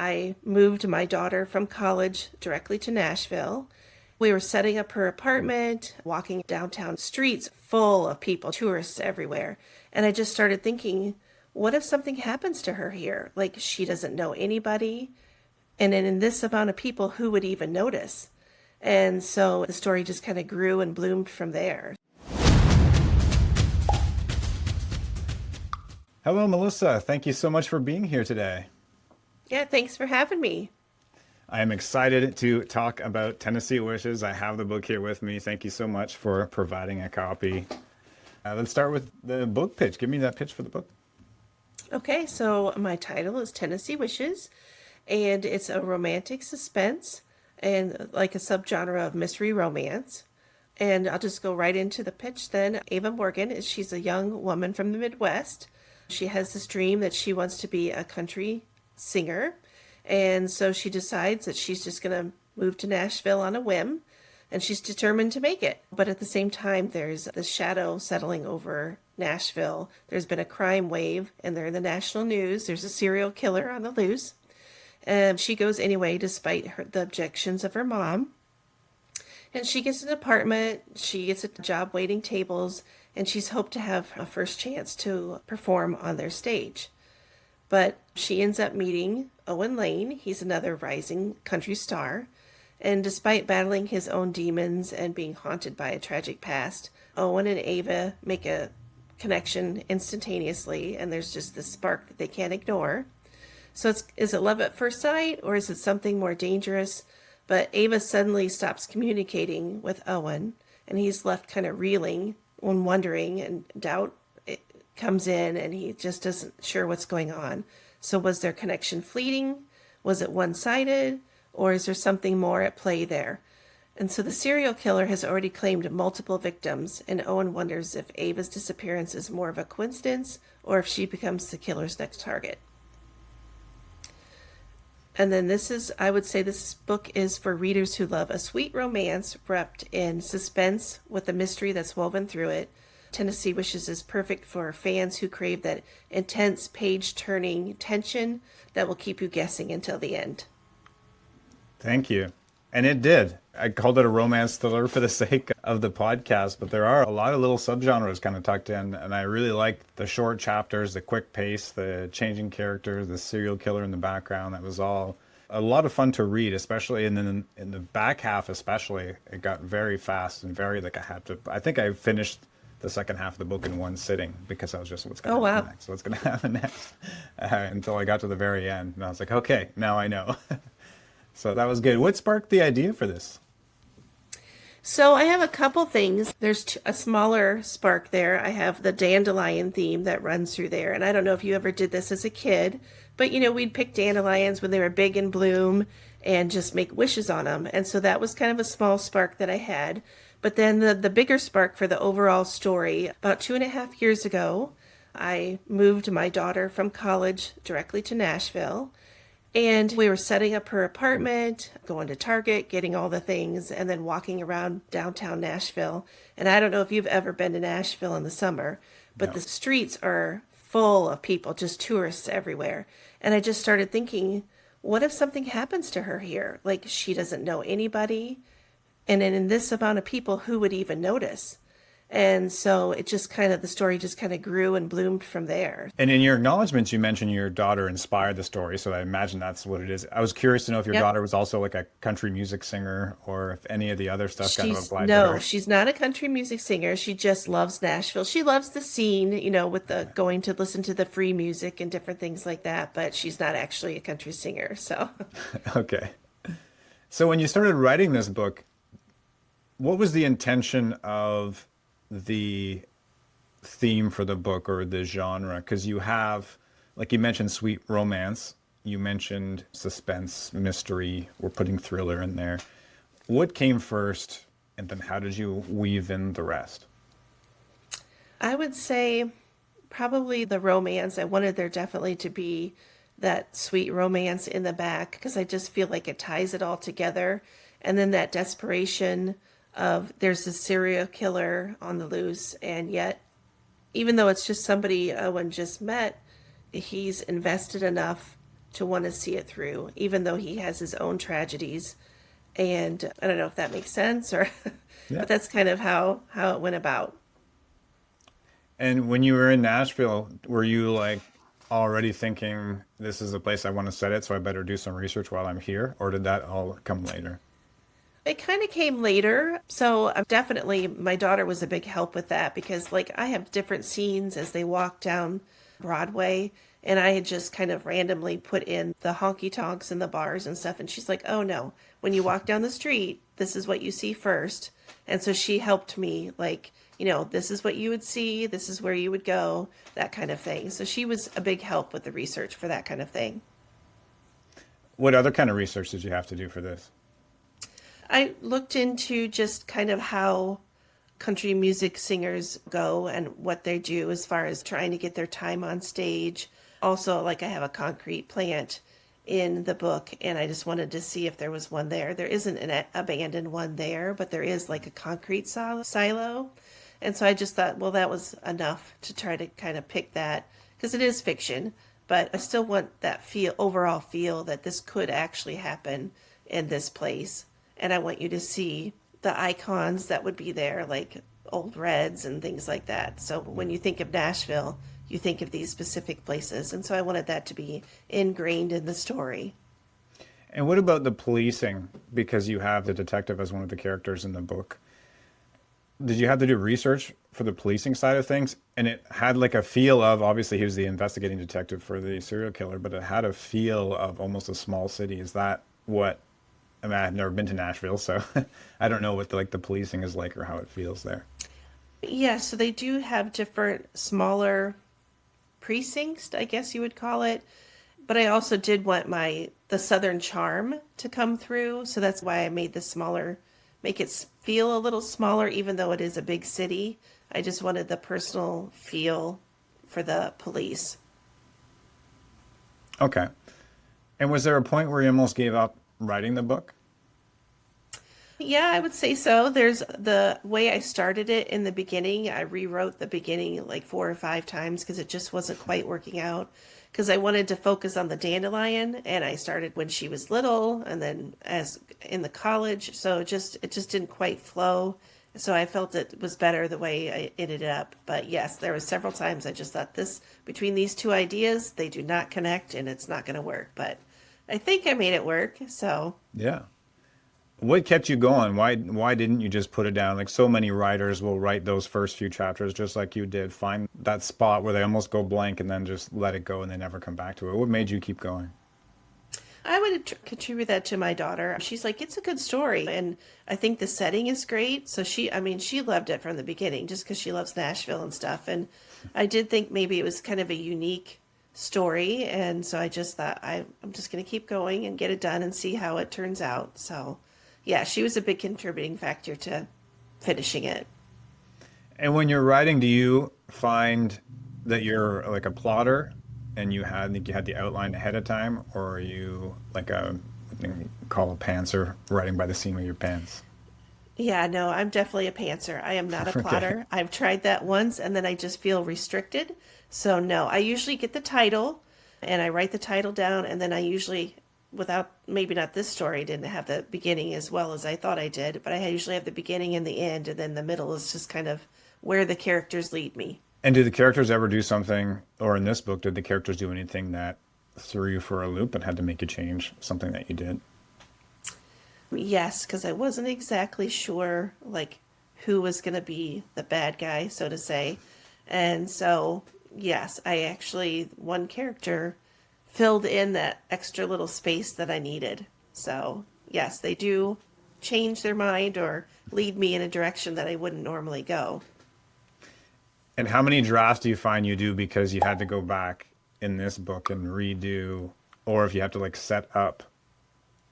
I moved my daughter from college directly to Nashville. We were setting up her apartment, walking downtown streets full of people, tourists everywhere. And I just started thinking, what if something happens to her here? Like she doesn't know anybody. And then in this amount of people, who would even notice? And so the story just kind of grew and bloomed from there. Hello, Melissa. Thank you so much for being here today. Yeah, thanks for having me. I am excited to talk about Tennessee Wishes. I have the book here with me. Thank you so much for providing a copy. Let's start with the book pitch. Give me that pitch for the book. Okay, so my title is Tennessee Wishes, and it's a romantic suspense and like a subgenre of mystery romance. And I'll just go right into the pitch then. Ava Morgan she's a young woman from the Midwest. She has this dream that she wants to be a country singer. And so she decides that she's just going to move to Nashville on a whim, and she's determined to make it. But at the same time, there's the shadow settling over Nashville. There's been a crime wave, and they're in the national news. There's a serial killer on the loose. And she goes anyway, despite the objections of her mom. And she gets an apartment, she gets a job waiting tables, and she's hoped to have a first chance to perform on their stage. But she ends up meeting Owen Lane. He's another rising country star. And despite battling his own demons and being haunted by a tragic past, Owen and Ava make a connection instantaneously, and there's just this spark that they can't ignore. So is it love at first sight, or is it something more dangerous? But Ava suddenly stops communicating with Owen, and he's left kind of reeling and wondering, and doubt comes in, and he just isn't sure what's going on. So was their connection fleeting? Was it one-sided? Or is there something more at play there? And so the serial killer has already claimed multiple victims, and Owen wonders if Ava's disappearance is more of a coincidence or if she becomes the killer's next target. And then I would say this book is for readers who love a sweet romance wrapped in suspense with a mystery that's woven through it. Tennessee Wishes is perfect for fans who crave that intense page-turning tension that will keep you guessing until the end. Thank you. And it did. I called it a romance thriller for the sake of the podcast, but there are a lot of little subgenres kind of tucked in, and I really liked the short chapters, the quick pace, the changing characters, the serial killer in the background. That was all a lot of fun to read, especially in the back half. Especially, it got very fast and very I think I finished the second half of the book in one sitting because I was just, what's going to happen next? What's going to happen next? Until I got to the very end, and I was like, okay, now I know. So that was good. What sparked the idea for this? So I have a couple things. There's a smaller spark there. I have the dandelion theme that runs through there. And I don't know if you ever did this as a kid, but we'd pick dandelions when they were big in bloom and just make wishes on them. And so that was kind of a small spark that I had. But then the bigger spark for the overall story, about 2.5 years ago, I moved my daughter from college directly to Nashville. And we were setting up her apartment, going to Target, getting all the things, and then walking around downtown Nashville. And I don't know if you've ever been to Nashville in the summer, but No. the streets are full of people, just tourists everywhere. And I just started thinking, what if something happens to her here? Like she doesn't know anybody. And then in this amount of people, who would even notice? And so the story just kind of grew and bloomed from there. And in your acknowledgments, you mentioned your daughter inspired the story, so I imagine that's what it is. I was curious to know if your daughter was also like a country music singer, or if any of the other stuff kind of applied to her. No, she's not a country music singer. She just loves Nashville. She loves the scene, with the going to listen to the free music and different things like that, but she's not actually a country singer, so. Okay. So when you started writing this book, what was the intention of the theme for the book, or the genre? Because you have, like you mentioned, sweet romance, you mentioned suspense, mystery, we're putting thriller in there. What came first, and then how did you weave in the rest? I would say probably the romance. I wanted there definitely to be that sweet romance in the back, because I just feel like it ties it all together. And then that desperation of there's a serial killer on the loose, and yet even though it's just somebody Owen just met, he's invested enough to want to see it through, even though he has his own tragedies. And I don't know if that makes sense or, Yeah. but that's kind of how it went about. And when you were in Nashville, were you like already thinking this is the place I want to set it, so I better do some research while I'm here, or did that all come later? It kind of came later. So definitely my daughter was a big help with that because like I have different scenes as they walk down Broadway and I had just kind of randomly put in the honky tonks and the bars and stuff and she's like, "Oh no, when you walk down the street, this is what you see first." And so she helped me like, this is what you would see, this is where you would go, that kind of thing. So she was a big help with the research for that kind of thing. What other kind of research did you have to do for this? I looked into just kind of how country music singers go and what they do as far as trying to get their time on stage. Also, like I have a concrete plant in the book, and I just wanted to see if there was one there. There isn't an abandoned one there, but there is like a concrete silo. And so I just thought, well, that was enough to try to kind of pick that because it is fiction, but I still want that overall feel that this could actually happen in this place. And I want you to see the icons that would be there, like old Reds and things like that. So when you think of Nashville, you think of these specific places. And so I wanted that to be ingrained in the story. And what about the policing? Because you have the detective as one of the characters in the book. Did you have to do research for the policing side of things? And it had like a feel of, obviously he was the investigating detective for the serial killer, but it had a feel of almost a small city. Is that what, I mean, I've never been to Nashville, so I don't know what the policing is like or how it feels there. Yeah, so they do have different smaller precincts, I guess you would call it. But I also did want the southern charm to come through, so that's why I made the smaller, make it feel a little smaller even though it is a big city. I just wanted the personal feel for the police. Okay. And was there a point where you almost gave up writing the book? Yeah, I would say so. There's the way I started it in the beginning. I rewrote the beginning like 4 or 5 times because it just wasn't quite working out. Because I wanted to focus on the dandelion, and I started when she was little, and then as in the college. So it just didn't quite flow. So I felt it was better the way I ended up. But yes, there was several times I just thought this between these two ideas, they do not connect, and it's not going to work. But I think I made it work. So. Yeah. What kept you going? Why didn't you just put it down? Like so many writers will write those first few chapters just like you did, find that spot where they almost go blank and then just let it go and they never come back to it. What made you keep going? I would contribute that to my daughter. She's like, it's a good story. And I think the setting is great. So she loved it from the beginning just because she loves Nashville and stuff. And I did think maybe it was kind of a unique story. And so I just thought, I'm just going to keep going and get it done and see how it turns out. So yeah, she was a big contributing factor to finishing it. And when you're writing, do you find that you're like a plotter and think you had the outline ahead of time, or are you like what they call a pantser, writing by the seam of your pants? Yeah, no, I'm definitely a pantser. I am not a Okay. plotter. I've tried that once and then I just feel restricted. So no, I usually get the title and I write the title down and then I usually, without maybe not this story, didn't have the beginning as well as I thought I did, but I usually have the beginning and the end and then the middle is just kind of where the characters lead me. And do the characters ever do something, or in this book, did the characters do anything that threw you for a loop and had to make you change something that you did? Yes, because I wasn't exactly sure like who was going to be the bad guy, so to say. And so, yes, I actually one character filled in that extra little space that I needed. So, yes, they do change their mind or lead me in a direction that I wouldn't normally go. And how many drafts do you find you do because you had to go back in this book and redo, or if you have to like set up,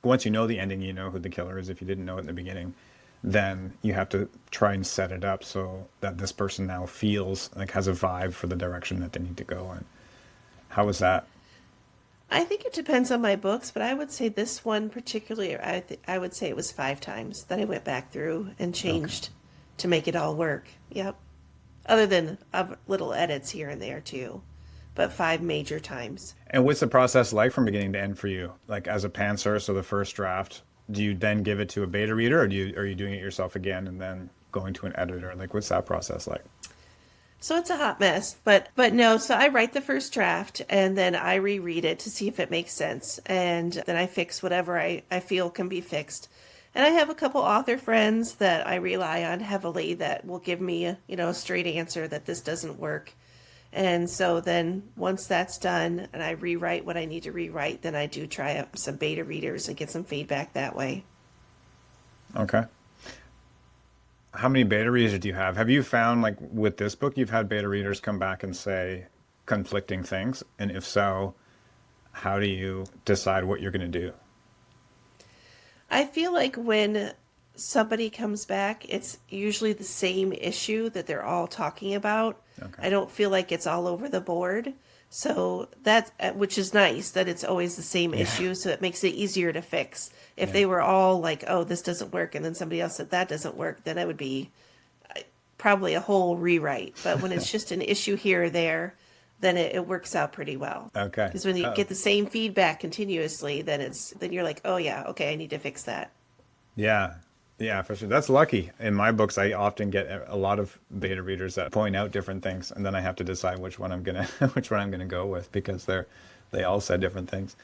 once you know the ending, you know who the killer is. If you didn't know it in the beginning, then you have to try and set it up so that this person now feels like has a vibe for the direction that they need to go in. How was that? I think it depends on my books, but I would say this one particularly, I would say it was 5 times that I went back through and Okay. changed to make it all work. Yep. Other than little edits here and there too. but 5 major times. And what's the process like from beginning to end for you? Like as a pantser, so the first draft, do you then give it to a beta reader, or are you doing it yourself again and then going to an editor? Like what's that process like? So it's a hot mess, but no, so I write the first draft and then I reread it to see if it makes sense. And then I fix whatever I feel can be fixed. And I have a couple author friends that I rely on heavily that will give me a straight answer that this doesn't work. And so then once that's done and I rewrite what I need to rewrite, then I do try up some beta readers and get some feedback that way. Okay. How many beta readers do you have? Have you found, like with this book, you've had beta readers come back and say conflicting things? And if so, how do you decide what you're going to do? I feel like when somebody comes back, it's usually the same issue that they're all talking about. Okay. I don't feel like it's all over the board. So that's which is nice that it's always the same Yeah. issue, so it makes it easier to fix. If Yeah. they were all like, "Oh, this doesn't work," and then somebody else said that doesn't work, then it would be probably a whole rewrite. But when it's just an issue here or there, then it works out pretty well. Okay. Because when you Oh, get the same feedback continuously, then you're like, "Oh yeah, okay, I need to fix that." yeah. Yeah, for sure. That's lucky. In my books, I often get a lot of beta readers that point out different things, and then I have to decide which one I'm gonna which one I'm gonna go with because they all said different things.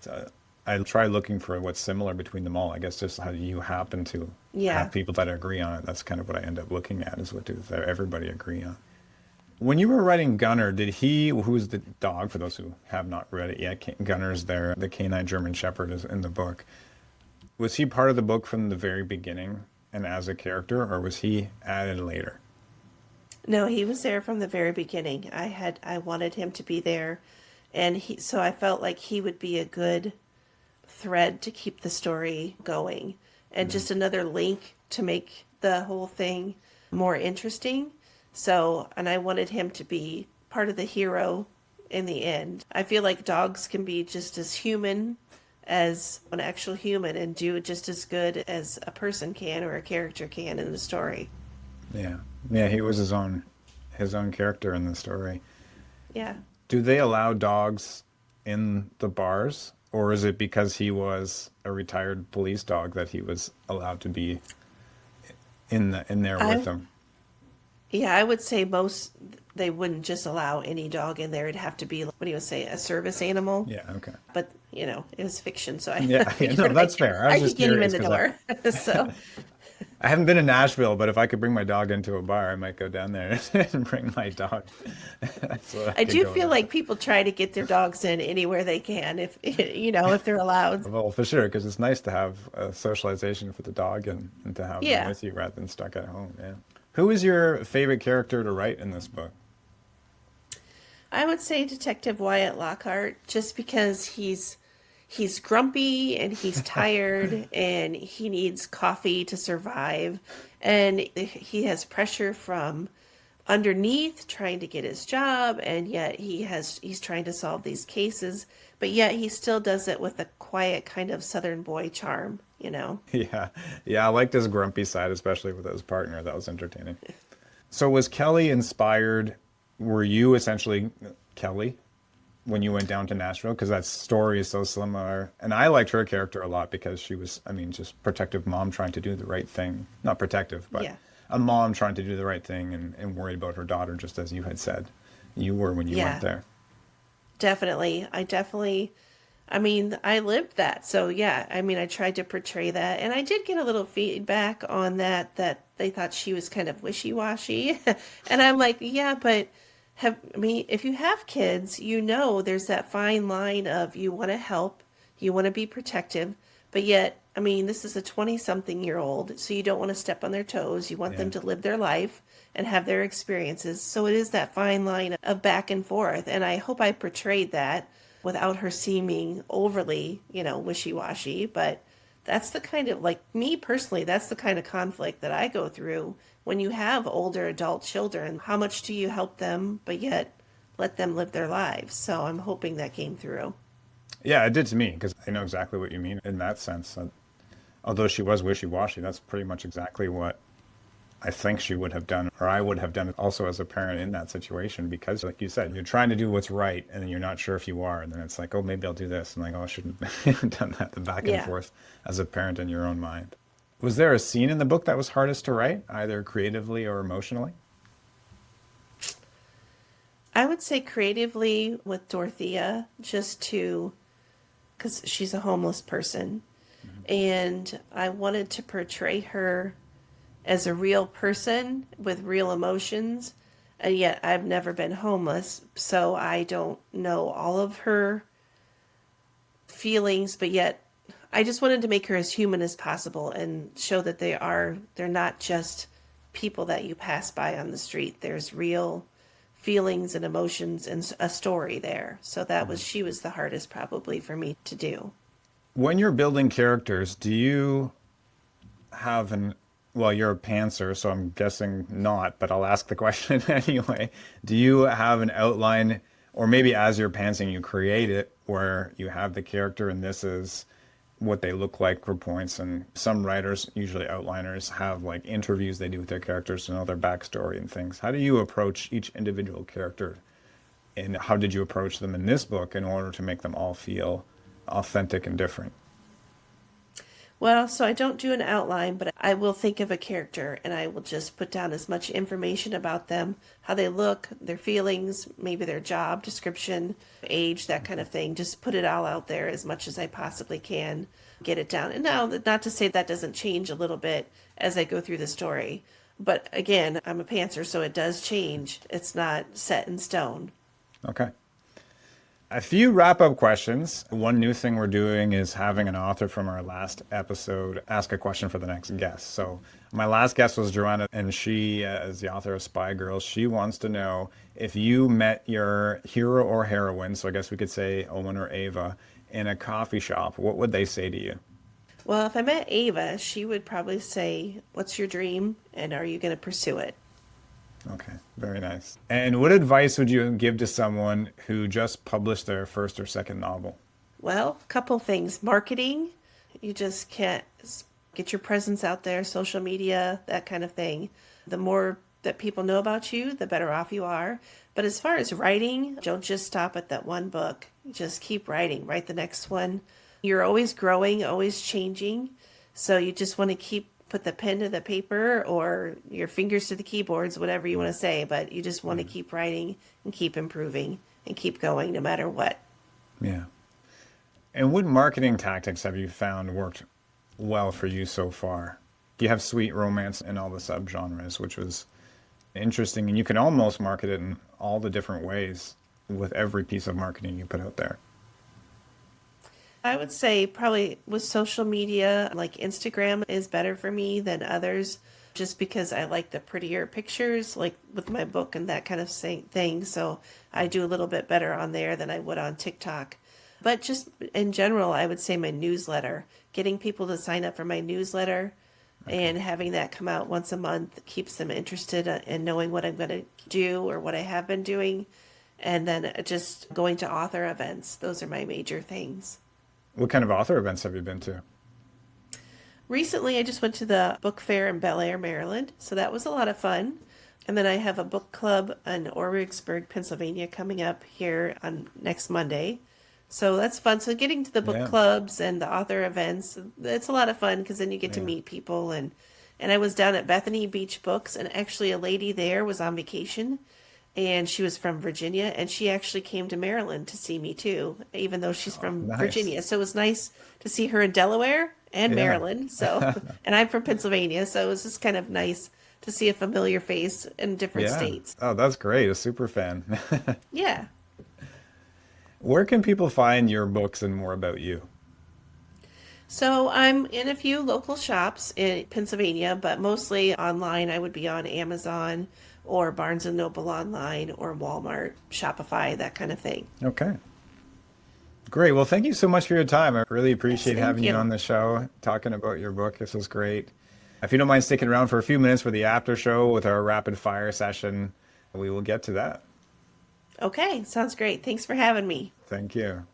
So I try looking for what's similar between them all. I guess just how you happen to Yeah. have people that agree on it. That's kind of what I end up looking at is what does everybody agree on. When you were writing Gunner, who's the dog, for those who have not read it yet, Gunner's there, the canine German Shepherd is in the book. Was he part of the book from the very beginning and as a character, or was he added later? No, he was there from the very beginning. I wanted him to be there, and so I felt like he would be a good thread to keep the story going and Mm-hmm. just another link to make the whole thing more interesting. So, and I wanted him to be part of the hero in the end. I feel like dogs can be just as human as an actual human and do just as good as a person can or a character can in the story. Yeah. Yeah, he was his own character in the story. Yeah. Do they allow dogs in the bars, or is it because he was a retired police dog that he was allowed to be in there with I them? Yeah, I would say most they wouldn't just allow any dog in there. It'd have to be, what do you say, a service animal. Yeah, okay. But it was fiction, so I Yeah, yeah, no, figured that's fair. I was I could just get him in curious the because door. So I haven't been in Nashville, but if I could bring my dog into a bar, I might go down there and bring my dog. So I I could do go feel there. like people try to get their dogs in anywhere they can, if if they're allowed. Well, for sure, because it's nice to have a socialization for the dog and to have them Yeah, with you rather than stuck at home. Yeah. Who is your favorite character to write in this book? I would say Detective Wyatt Lockhart, just because he's grumpy and he's tired and he needs coffee to survive, and he has pressure from underneath trying to get his job, and yet he's trying to solve these cases, but yet he still does it with a quiet kind of southern boy charm. Yeah, yeah, I liked his grumpy side, especially with his partner. That was entertaining. So was Kelly inspired? Were you essentially Kelly when you went down to Nashville? Because that story is so similar. And I liked her character a lot because she was, I mean, just protective mom trying to do the right thing. Not protective, but Yeah. a mom trying to do the right thing and worried about her daughter, just as you had said you were when you went Yeah, there. definitely. I lived that. So yeah, I tried to portray that, and I did get a little feedback on that they thought she was kind of wishy-washy. And I'm like, yeah, but if you have kids, there's that fine line of you want to help, you want to be protective, but yet, this is a 20-something-year-old, so you don't want to step on their toes. You want Yeah. them to live their life and have their experiences. So it is that fine line of back and forth, and I hope I portrayed that without her seeming overly, wishy-washy, but that's the kind of, like, me personally, that's the kind of conflict that I go through when you have older adult children. How much do you help them, but yet let them live their lives? So I'm hoping that came through. Yeah, it did to me because I know exactly what you mean in that sense. Although she was wishy-washy, that's pretty much exactly what I think she would have done, or I would have done it also as a parent in that situation, because like you said, you're trying to do what's right and then you're not sure if you are. And then it's like, oh, maybe I'll do this. And like, oh, I shouldn't have done that, the back and Yeah. forth as a parent in your own mind. Was there a scene in the book that was hardest to write, either creatively or emotionally? I would say creatively with Dorothea, just to, because she's a homeless person. And I wanted to portray her as a real person with real emotions. And yet I've never been homeless, so I don't know all of her feelings, but yet I just wanted to make her as human as possible and show that they're not just people that you pass by on the street. There's real feelings and emotions and a story there. So she was the hardest probably for me to do. When you're building characters, do you have well, you're a pantser, so I'm guessing not, but I'll ask the question anyway. Do you have an outline, or maybe as you're pantsing, you create it where you have the character and this is what they look like for points? And some writers, usually outliners, have like interviews they do with their characters to know their backstory and things. How do you approach each individual character? And how did you approach them in this book in order to make them all feel authentic and different? Well, so I don't do an outline, but I will think of a character and I will just put down as much information about them, how they look, their feelings, maybe their job description, age, that kind of thing. Just put it all out there as much as I possibly can, get it down. And now, not to say that doesn't change a little bit as I go through the story. But again, I'm a pantser, so it does change. It's not set in stone. Okay. A few wrap up questions. One new thing we're doing is having an author from our last episode ask a question for the next guest. So, my last guest was Joanna, and she is the author of Spy Girls. She wants to know if you met your hero or heroine, so I guess we could say Owen or Ava, in a coffee shop, what would they say to you? Well, if I met Ava, she would probably say, "What's your dream? And are you going to pursue it?" Okay, very nice. And what advice would you give to someone who just published their first or second novel? Well, a couple things. Marketing, you just can't get your presence out there, social media, that kind of thing. The more that people know about you, the better off you are. But as far as writing, don't just stop at that one book. Just keep writing, write the next one. You're always growing, always changing. So you just want to keep put the pen to the paper or your fingers to the keyboards, whatever you want to say, but you just want to keep writing and keep improving and keep going no matter what. Yeah. And what marketing tactics have you found worked well for you so far? You have sweet romance in all the subgenres, which was interesting. And you can almost market it in all the different ways with every piece of marketing you put out there. I would say probably with social media, like Instagram is better for me than others just because I like the prettier pictures, like with my book and that kind of thing. So I do a little bit better on there than I would on TikTok. But just in general, I would say my newsletter, getting people to sign up for my newsletter and having that come out once a month keeps them interested in knowing what I'm going to do or what I have been doing. And then just going to author events. Those are my major things. What kind of author events have you been to? Recently, I just went to the book fair in Bel Air, Maryland, so that was a lot of fun. And then I have a book club in Orwigsburg, Pennsylvania coming up here on next Monday. So that's fun. So getting to the book Yeah, clubs and the author events, it's a lot of fun because then you get to yeah. meet people. And I was down at Bethany Beach Books, and actually a lady there was on vacation, and she was from Virginia, and she actually came to Maryland to see me too, even though she's from Nice. Virginia. So it was nice to see her in Delaware and Yeah. Maryland. So, and I'm from Pennsylvania, so it was just kind of nice to see a familiar face in different Yeah. states. Oh, that's great. A super fan. Yeah. Where can people find your books and more about you? So I'm in a few local shops in Pennsylvania, but mostly online. I would be on Amazon or Barnes and Noble online or Walmart, Shopify, that kind of thing. Okay. Great. Well, thank you so much for your time. I really Yes, appreciate thank having you you. on the show, talking about your book. This was great. If you don't mind sticking around for a few minutes for the after show with our rapid fire session, we will get to that. Okay, sounds great. Thanks for having me. Thank you.